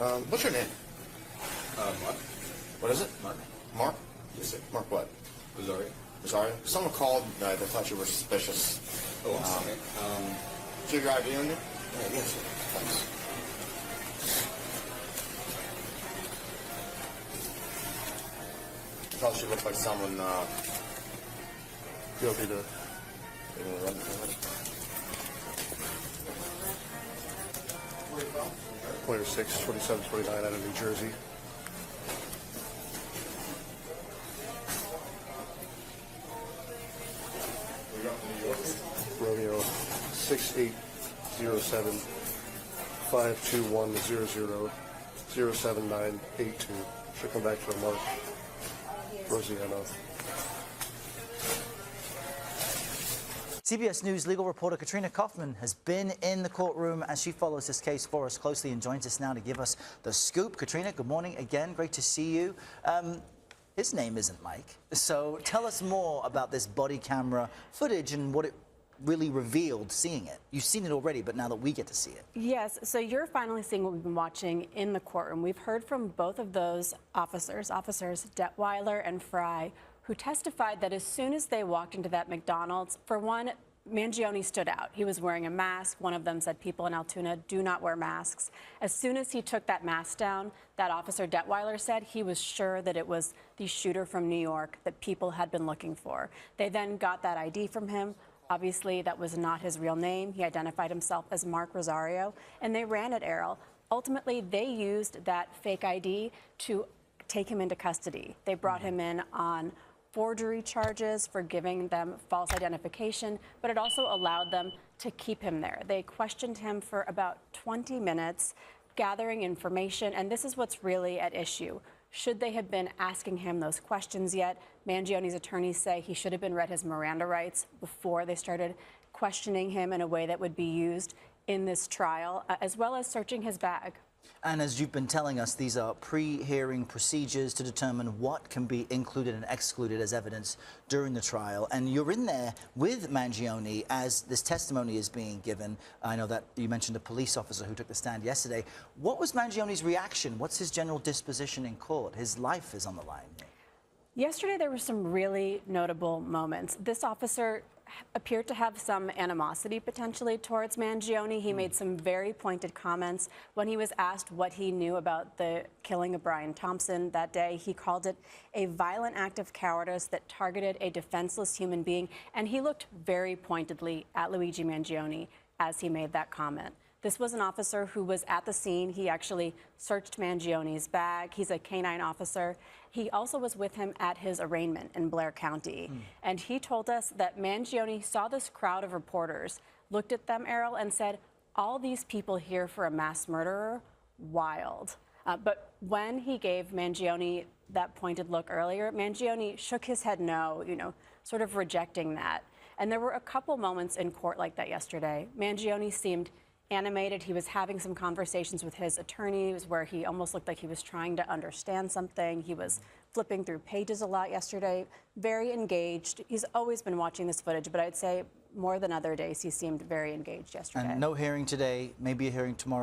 What's your name? Mark. What is it? Mark. Mark? Yes, sir. Mark what? Rosario. Sorry? Someone called. They thought you were suspicious. Oh, I'm sorry. Do you have your ID on you? Yes, sir. Thanks. Probably should look like someone, guilty to... 26, 27, 29 out of New Jersey. Romeo 6807 52100 07982. Should come back to a Mark Rosiano. CBS News legal reporter Katrina Kaufman has been in the courtroom as she follows this case for us closely and joins us now to give us the scoop. Katrina, good morning again. Great to see you. His name isn't Mike, so tell us more about this body camera footage and what it really revealed seeing it. You've seen it already, but now that we get to see it. Yes, so you're finally seeing what we've been watching in the courtroom. We've heard from both of those officers Detweiler and Fry, who testified that as soon as they walked into that McDonald's, for one, Mangione stood out. He was wearing a mask. One of them said people in Altoona do not wear masks. As soon as he took that mask down, that officer Detweiler said he was sure that it was the shooter from New York that people had been looking for. They then got that ID from him. Obviously, that was not his real name. He identified himself as Mark Rosario, and they ran at Errol. Ultimately, they used that fake ID to take him into custody. They brought him in on forgery charges for giving them false identification, but it also allowed them to keep him there. They questioned him for about 20 minutes, gathering information, and this is what's really at issue. Should they have been asking him those questions yet? Mangione's attorneys say he should have been read his Miranda rights before they started questioning him in a way that would be used in this trial, as well as searching his bag. And as you've been telling us, these are pre-hearing procedures to determine what can be included and excluded as evidence during the trial. And you're in there with Mangione as this testimony is being given. I know that you mentioned a police officer who took the stand yesterday. What was Mangione's reaction? What's his general disposition in court? His life is on the line here. Yesterday, there were some really notable moments. This officer appeared to have some animosity potentially towards Mangione. He made some very pointed comments. When he was asked what he knew about the killing of Brian Thompson that day, he called it a violent act of cowardice that targeted a defenseless human being. And he looked very pointedly at Luigi Mangione as he made that comment. This was an officer who was at the scene. He actually searched Mangione's bag. He's a canine officer. He also was with him at his arraignment in Blair County. And he told us that Mangione saw this crowd of reporters, looked at them, Errol, and said, all these people here for a mass murderer? Wild. But when he gave Mangione that pointed look earlier, Mangione shook his head no, sort of rejecting that. And there were a couple moments in court like that yesterday. Mangione seemed animated. He was having some conversations with his attorneys where he almost looked like he was trying to understand something. He was flipping through pages a lot yesterday, very engaged. He's always been watching this footage, but I'd say more than other days, he seemed very engaged yesterday. And no hearing today, maybe a hearing tomorrow.